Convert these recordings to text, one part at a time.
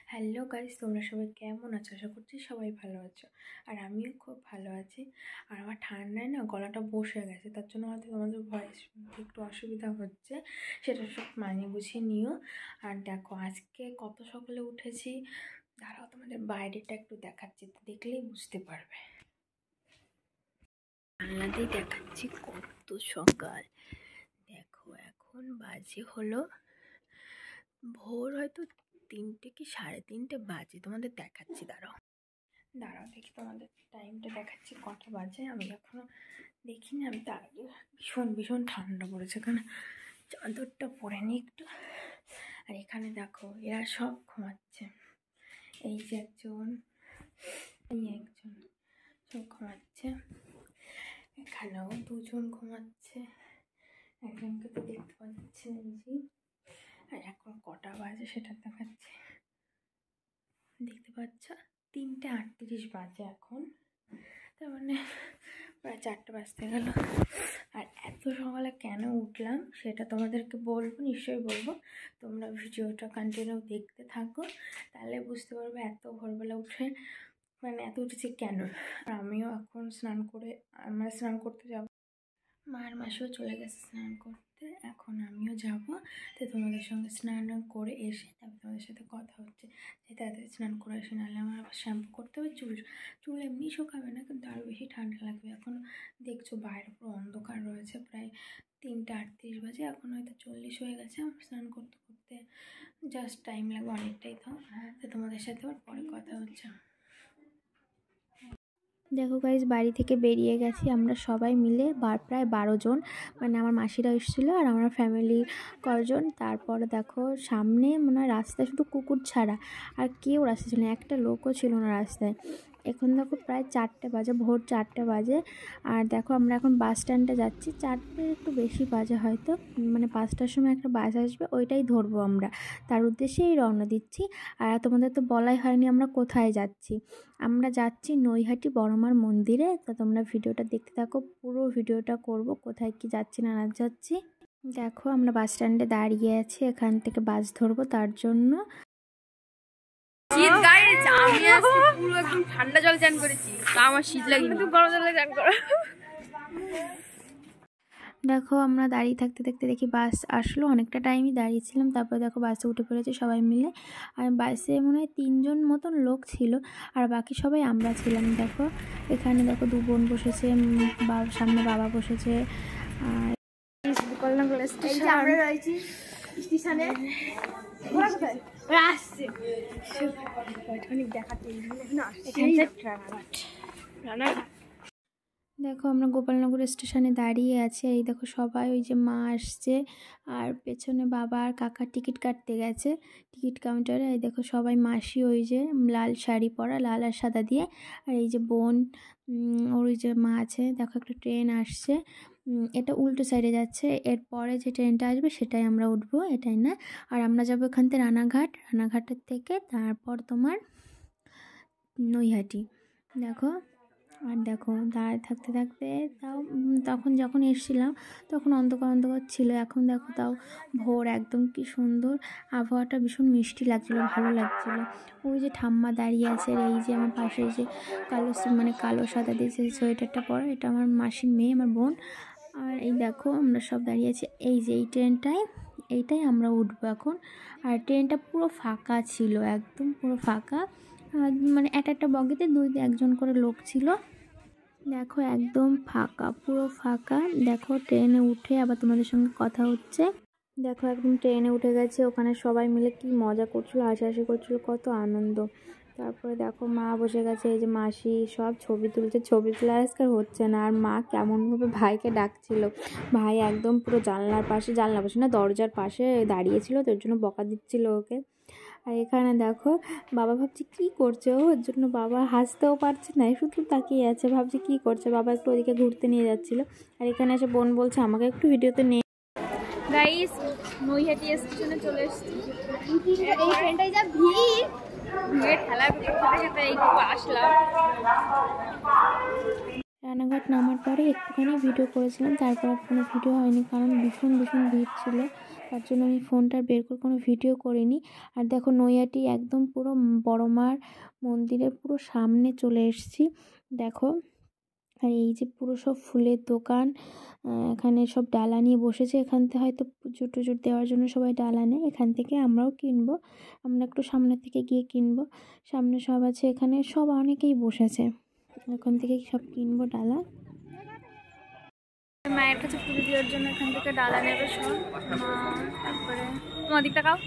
Hello guys, তোমরা সবাই কেমন আছো? আশা করছি সবাই ভালো আছো। আর আমিও খুব ভালো আছি। আর আমার ঠান্ডায় না গলাটা বসে গেছে, তার জন্য হয়তো তোমাদের ভয়েস একটু অসুবিধা হচ্ছে, সেটা সব মানিয়ে গুছিয়ে নিও। আর দেখো আজকে কত সকালে উঠেছি, দাঁড়াও তোমাদের বাইরেটা একটু দেখাচ্ছি, দেখলেই বুঝতে পারবে। জানলাতেই দেখাচ্ছি কত সকাল। দেখো এখন বাজে হলো ভোর হয়তো 3টে কি 3:30 বাজে, তোমাদের দেখাচ্ছি। দাঁড়াও দেখি তোমাদের টাইমটা দেখাচ্ছি কটা বাজে। আমি এখনো দেখিনি, আমি তার আগে ভীষণ ঠান্ডা পড়েছে, কারণ চাদরটা পরে নি একটু। আর এখানে দেখো এরা সব ঘুমাচ্ছে, এই যে একজন, এই একজন, সব ঘুমাচ্ছে। এখানেও দুজন ঘুমাচ্ছে, একজনকে তো দেখতে পাচ্ছি এই যে। আর এখন কটা বাজে সেটা দেখাচ্ছি, দেখতে পাচ্ছ 3:38 বাজে এখন, তার মানে প্রায় 4টে বাজতে গেল। আর এত সকালে কেন উঠলাম সেটা তোমাদেরকে বলবো, নিশ্চয়ই বলবো। তোমরা ভিডিওটা কন্টিনিউ দেখতে থাকো, তাহলে বুঝতে পারবে এত ভোরবেলা উঠে মানে এত উঠেছি কেন। আর আমিও এখন স্নান করতে যাবো। মার মাসিও চলে গেছে স্নান করতে, এখন আমিও যাব। তো তোমাদের সঙ্গে স্নান করে এসে তারপর তোমাদের সাথে কথা হচ্ছে যে তাড়াতাড়ি স্নান করে এসে, নাহলে আমার আবার শ্যাম্পু করতে হবে। চুল এমনি শুকাবে না, কিন্তু আরও বেশি ঠান্ডা লাগবে। এখন দেখছো বাইরে পুরো অন্ধকার রয়েছে, প্রায় 3:38 বাজে, এখন হয়তো 40 হয়ে গেছে। আমার স্নান করতে করতে জাস্ট টাইম লাগবে অনেকটাই। তো তোমাদের সাথে আবার পরে কথা হচ্ছে। দেখো গাইজ, বাড়ি থেকে বেরিয়ে গেছি আমরা সবাই মিলে, প্রায় 12 জন, মানে আমার মাসিরা এসেছিলো আর আমার ফ্যামিলি কজন। তারপরে দেখো সামনে মনে হয় রাস্তায় শুধু কুকুর ছাড়া আর কেউ রাস্তা ছিল না, একটা লোকও ছিল না রাস্তায়। এখন দেখো প্রায় 4টে বাজে, ভোর 4টে বাজে। আর দেখো আমরা এখন বাস স্ট্যান্ডে যাচ্ছি, 4টে একটু বেশি বাজে হয়তো, মানে 5টার সময় একটা বাস আসবে, ওইটাই ধরবো আমরা, তার উদ্দেশ্যেই রওনা দিচ্ছি। আর তোমাদের তো বলাই হয়নি আমরা কোথায় যাচ্ছি। আমরা যাচ্ছি নৈহাটি বড়মার মন্দিরে। তো তোমরা ভিডিওটা দেখতে থাকো, পুরো ভিডিওটা করব কোথায় কি যাচ্ছি না যাচ্ছি। দেখো আমরা বাস স্ট্যান্ডে দাঁড়িয়ে আছি, এখান থেকে বাস ধরবো, তার জন্য শীত গাইজ। আমি আজকে পুরো একদম ঠান্ডা জল চান করেছি, তা আমার শীত লাগেনি, তো গরম জলে চান করো। দেখো আমরা দাঁড়িয়ে থাকতে থাকতে দেখি বাস আসলো, অনেকটা টাইমই দাঁড়িয়েছিলাম। তারপর দেখো বাসে উঠে পড়েছে সবাই মিলে। আর বাসে মনে হয় 3জন মতন লোক ছিল, আর বাকি সবাই আমরা ছিলাম। দেখো এখানে দেখো 2 বোন বসেছে, সামনে বাবা বসেছে। আর দেখো আমরা গোপালনগর স্টেশনে দাঁড়িয়ে আছি। এই দেখো সবাই, ওই যে মা আসছে আর পেছনে বাবা আর কাকা টিকিট কাটতে গেছে টিকিট কাউন্টারে। এই দেখো সবাই, মাসি ওই যে লাল শাড়ি পরা, লাল আর সাদা দিয়ে, আর এই যে বোন, ওই যে মা আছে। দেখো একটা ট্রেন আসছে, এটা উল্টো সাইডে যাচ্ছে, এরপরে যে ট্রেনটা আসবে সেটাই আমরা উঠবো, এটাই না। আর আমরা যাবো এখান থেকে রানাঘাটের থেকে তারপর তোমার নৈহাটি। দেখো আর দেখো দাঁড়ায় থাকতে থাকতে তাও, তখন যখন এসেছিলাম তখন অন্ধকার ছিল, এখন দেখো তাও ভোর একদম, কি সুন্দর আবহাওয়াটা, ভীষণ মিষ্টি লাগছিলো, ভালো লাগছিলো। ওই যে ঠাম্মা দাঁড়িয়ে আছে, আর এই যে আমার পাশে যে কালো সাদা দিয়ে সোয়েটারটা পরা, এটা আমার মাসির মেয়ে, আমার বোন। আর এই দেখো আমরা সব দাঁড়িয়ে আছি, এই যে এইটাই আমরা উঠবো এখন। আর ট্রেনটা পুরো ফাঁকা ছিল, একদম পুরো ফাঁকা, মানে একটা বগিতে 2-1জন করে লোক ছিল। দেখো একদম ফাঁকা, পুরো ফাঁকা। দেখো ট্রেনে উঠে আবার তোমাদের সঙ্গে কথা হচ্ছে। দেখো একদম ট্রেনে উঠে গেছে, ওখানে সবাই মিলে কি মজা করছিল, হাসাহাসি করছিল, কত আনন্দ। তারপরে দেখো মা বসে গেছে, এই যে মাসি সব ছবি তুলছে, ছবি তোলা আজকাল হচ্ছে না। আর মা কেমনভাবে ভাইকে ডাকছিল, ভাই একদম পুরো জানলা পাশে না, দরজার পাশে দাঁড়িয়েছিল, তোর জন্য বকা দিচ্ছিল ওকে। আর এখানে দেখো বাবা ভাবছি কি করছে, ওর জন্য বাবা হাসতেও পারছে না, শুধু তাকিয়ে আছে, ভাবছি কি করছে। বাবা একটু ওদিকে ঘুরতে নিয়ে যাচ্ছিল। আর এখানে এসে বোন বলছে আমাকে একটু ভিডিওতে নিয়ে। গাইস নৈহাটি স্টেশনে চলে এসেছি, এই ট্রেনটাই যা ভিড় ঠেলা খেতে এইটুকু আসলাম। রানাঘাট নামার পরে একটুখানি ভিডিও করেছিলাম, তারপর আর কোনো ভিডিও হয়নি, কারণ ভীষণ ভিড় ছিল। তার জন্য আমি ফোনটা বের করে কোনো ভিডিও করিনি। আর দেখো নৈহাটি একদম পুরো বড় মার মন্দিরের পুরো সামনে চলে এসেছি দেখো। আর এই যে পুরো সব ফুলের দোকান, এখানে সব ডালা নিয়ে বসেছে। এখান থেকে হয়তো পুজো টুজো দেওয়ার জন্য সবাই ডালা নেয়, এখান থেকে আমরাও কিনবো। আমরা একটু সামনের থেকে গিয়ে কিনবো, সামনে সব আছে, এখানে সব অনেকেই বসেছে, এখান থেকে সব কিনবো ডালা। মায়ের কাছে পুজো দেওয়ার জন্য এখান থেকে ডালা নেবে সব মা। তারপরে তোমার দিকটা খাও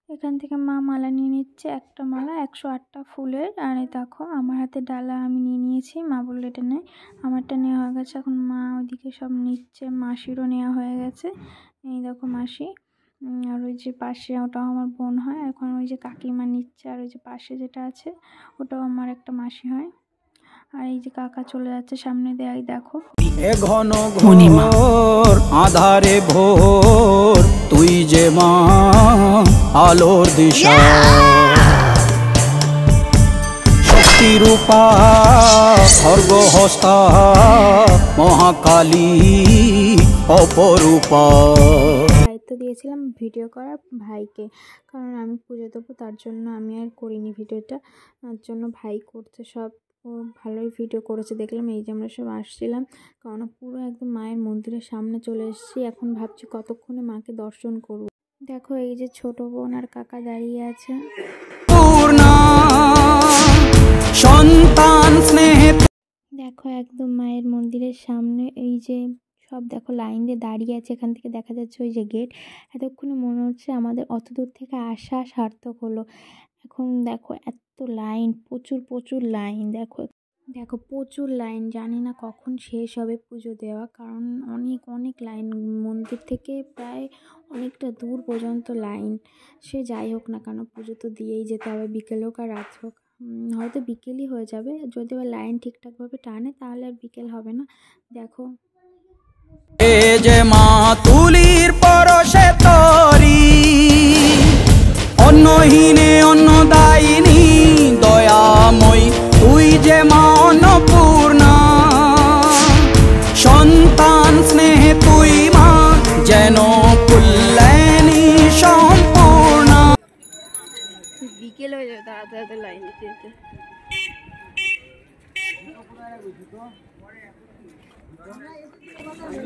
এখান থেকে মা মালা নিয়ে নিচ্ছে, একটা মালা 108টা ফুলের। আর এই দেখো আমার হাতে ডালা আমি নিয়ে নিয়েছি, মা বললো এটা নেই, আমারটা নেওয়া হয়ে গেছে। এখন মা ওইদিকে সব নিচ্ছে, মাসিরও নেওয়া হয়ে গেছে। এই দেখো মাসি, আর ওই যে পাশে ওটাও আমার বোন হয়। এখন ওই যে কাকিমা নিচ্ছে, আর ওই যে পাশে যেটা আছে ওটাও আমার একটা মাসি হয়। আর এই যে কাকা চলে যাচ্ছে সামনে দেয় দেখো। এ ঘন ঘোর আধারে ভোর, তুই যে মা আলোর দিশা, শক্তি রূপা খর্গ হস্তা, মহাকালী অপরূপা। দায়িত্ব দিয়েছিলাম ভিডিও করার ভাইকে, কারণ আমি পুজো দেবো, তার জন্য আমি আর করিনি ভিডিওটা, তার জন্য ভাই করছে সব। ও ভালোই ভিডিও করেছে দেখলাম। এই যে আমরা সব আসছিলাম, কারণ পুরো একদম মায়ের মন্দিরের সামনে চলে এসেছি। এখন ভাবছি কতক্ষণে মাকে দর্শন করব। দেখো এই যে ছোট বোন আর কাকা দাঁড়িয়ে আছে। সন্তান স্নেহে দেখো একদম মায়ের মন্দিরের সামনে এই যে সব দেখো লাইন দিয়ে দাঁড়িয়ে আছে। এখান থেকে দেখা যাচ্ছে ওই যে গেট। এতক্ষণে মনে হচ্ছে আমাদের অত দূর থেকে আসা সার্থক হলো। এখন দেখো এত লাইন, প্রচুর প্রচুর লাইন। দেখো দেখো প্রচুর লাইন, জানি না কখন শেষ হবে পুজো দেওয়া, কারণ অনেক অনেক লাইন, মন্দির থেকে প্রায় অনেকটা দূর পর্যন্ত লাইন। সে যাই হোক না কেন পুজো তো দিয়েই যেতে হবে, বিকেল হোক আর রাত হোক। হয়তো বিকেলই হয়ে যাবে, যদি বা লাইন ঠিকঠাকভাবে টানে তাহলে আর বিকেল হবে না। দেখো এ যে মা তুলির পরশে তরি, অন্নহীনে অন্নদায়িনী দয়াময়ী, তুই যে মা অন্নপূর্ণা, সন্তান স্নেহে তুই মা যেন কল্যাণী সম্পূর্ণা। বিকেল হয়ে যাবে তাড়াতাড়ি লাইন দিতে যেতে।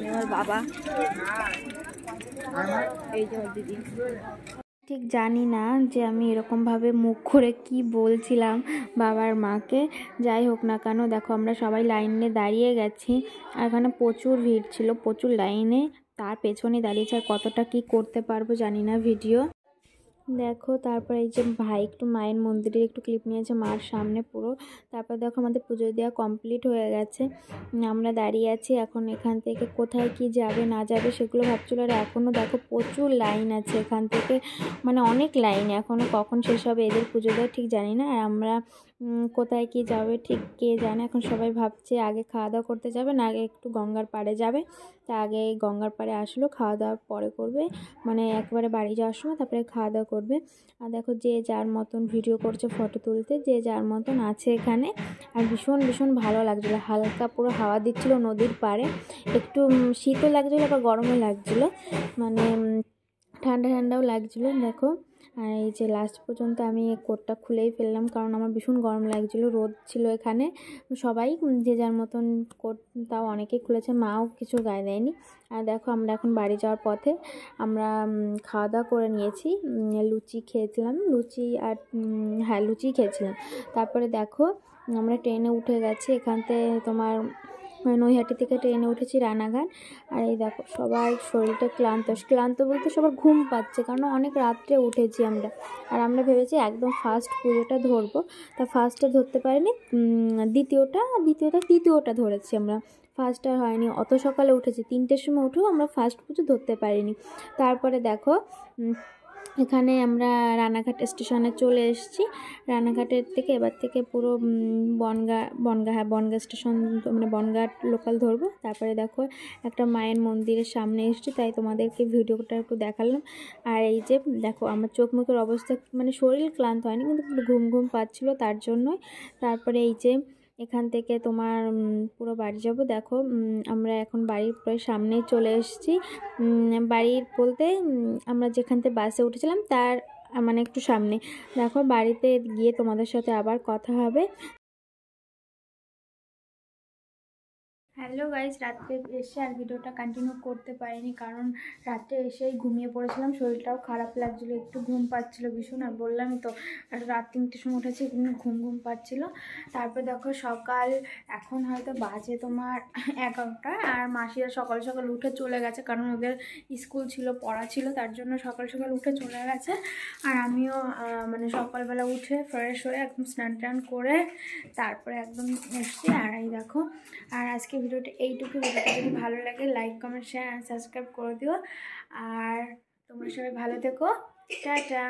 আমার বাবা, এই যে আমার দিদি। ঠিক জানি না যে আমি এরকমভাবে মুখ করে কি বলছিলাম বাবার মাকে। যাই হোক না কেন দেখো আমরা সবাই লাইনে দাঁড়িয়ে গেছি, আর এখানে প্রচুর ভিড় ছিল, প্রচুর লাইনে। তার পেছনে দাঁড়িয়েছে, আর কতটা কি করতে পারবো জানি না ভিডিও। দেখো তারপর এই যে ভাই একটু মায়ের মন্দিরের একটু ক্লিপ নিয়েছে মার সামনে পুরো। তারপর দেখো আমাদের পুজো দেওয়া কমপ্লিট হয়ে গেছে, আমরা দাঁড়িয়ে আছি। এখন এখান থেকে কোথায় কি যাবে না যাবে সেগুলো ভাবছিল। আর এখনও দেখো প্রচুর লাইন আছে এখান থেকে, মানে অনেক লাইন। এখনও কখন শেষ হবে এদের পুজো দেওয়া ঠিক জানি না। আর আমরা কোথায় কি যাবে ঠিক কে জানে। এখন সবাই ভাবছে আগে খাওয়া দাওয়া করতে যাবে না আগে একটু গঙ্গার পাড়ে যাবে। তা আগে গঙ্গার পাড়ে আসলো, খাওয়া দাওয়ার পরে করবে, মানে একবারে বাড়ি যাওয়ার সময় তারপরে খাওয়া দাওয়া করবে। আর দেখো যে যার মতন ভিডিও করছে, ফটো তুলতে যে যার মতন আছে এখানে। আর ভীষণ ভীষণ ভালো লাগছিলো, হালকা পুরো হাওয়া দিচ্ছিলো নদীর পাড়ে, একটু শীতও লাগছিলো আবার গরমও লাগছিলো, মানে ঠান্ডা ঠান্ডাও লাগছিলো। দেখো আর এই যে লাস্ট পর্যন্ত আমি কোটটা খুলেই ফেললাম, কারণ আমার ভীষণ গরম লাগছিলো, রোদ ছিল এখানে। সবাই যে যার মতন কোট, তাও অনেকেই খুলেছে, মাও কিছু গায়ে দেয়নি। আর দেখো আমরা এখন বাড়ি যাওয়ার পথে আমরা খাওয়া দাওয়া করে নিয়েছি, লুচি খেয়েছিলাম, লুচি আর হ্যাঁ লুচি খেয়েছিলাম। তারপরে দেখো আমরা ট্রেনে উঠে গেছি, এখান থেকে তোমার নৈহাটি থেকে ট্রেনে উঠেছি রানাঘাট। আর এই দেখো সবাই শরীরটা ক্লান্ত, ক্লান্ত বলতে সবার ঘুম পাচ্ছে, কারণ অনেক রাত্রে উঠেছি আমরা। আর আমরা ভেবেছি একদম ফার্স্ট পুজোটা ধরবো, তা ফার্স্টটা ধরতে পারিনি, তৃতীয়টা ধরেছি আমরা, ফার্স্ট আর হয়নি। অত সকালে উঠেছি, 3টের সময় উঠেও আমরা ফার্স্ট পুজো ধরতে পারিনি। তারপরে দেখো এখানে আমরা রানাঘাট স্টেশনে চলে এসেছি। রানাঘাটের থেকে এবার থেকে পুরো বনগাঁ স্টেশন, মানে বনগাঁ লোকাল ধরবো। তারপরে দেখো একটা মায়ের মন্দিরের সামনে এসেছি, তাই তোমাদেরকে ভিডিওটা একটু দেখালাম। আর এই যে দেখো আমার চোখ মুখের অবস্থা, মানে শরীর ক্লান্ত হয়নি কিন্তু ঘুম ঘুম পাচ্ছিলো তার জন্যই। তারপরে এই যে এখান থেকে তোমার পুরো বাড়ি যাব। দেখো আমরা এখন বাড়ির প্রায় সামনেই চলে এসেছি। বাড়ির বলতে আমরা যেখান থেকে বাসে উঠেছিলাম তার মানে একটু সামনে। দেখো বাড়িতে গিয়ে তোমাদের সাথে আবার কথা হবে। হ্যালো গাইজ, রাত্রে এসে আর ভিডিওটা কন্টিনিউ করতে পারিনি, কারণ রাত্রে এসেই ঘুমিয়ে পড়েছিলাম। শরীরটাও খারাপ লাগছিলো, একটু ঘুম পাচ্ছিলো ভীষণ। আর বললামই তো রাত 3টের সময় উঠেছি, ঘুম পাচ্ছিলো। তারপর দেখো সকাল এখন হয়তো বাজে তোমার 11টা, আর মাসিরা সকাল সকাল উঠে চলে গেছে, কারণ ওদের স্কুল ছিল, পড়া ছিল, তার জন্য সকাল সকাল উঠে চলে গেছে। আর আমিও মানে সকালবেলা উঠে ফ্রেশ হয়ে একদম স্নান টান করে তারপরে একদম এসছি। আর এই দেখো, আর আজকে ভিডিওটা এইটুকু। ভিডিওটা যদি ভালো লাগে লাইক কমেন্ট শেয়ার সাবস্ক্রাইব করে দিও। আর তোমরা সবাই ভালো থেকো, টাটা।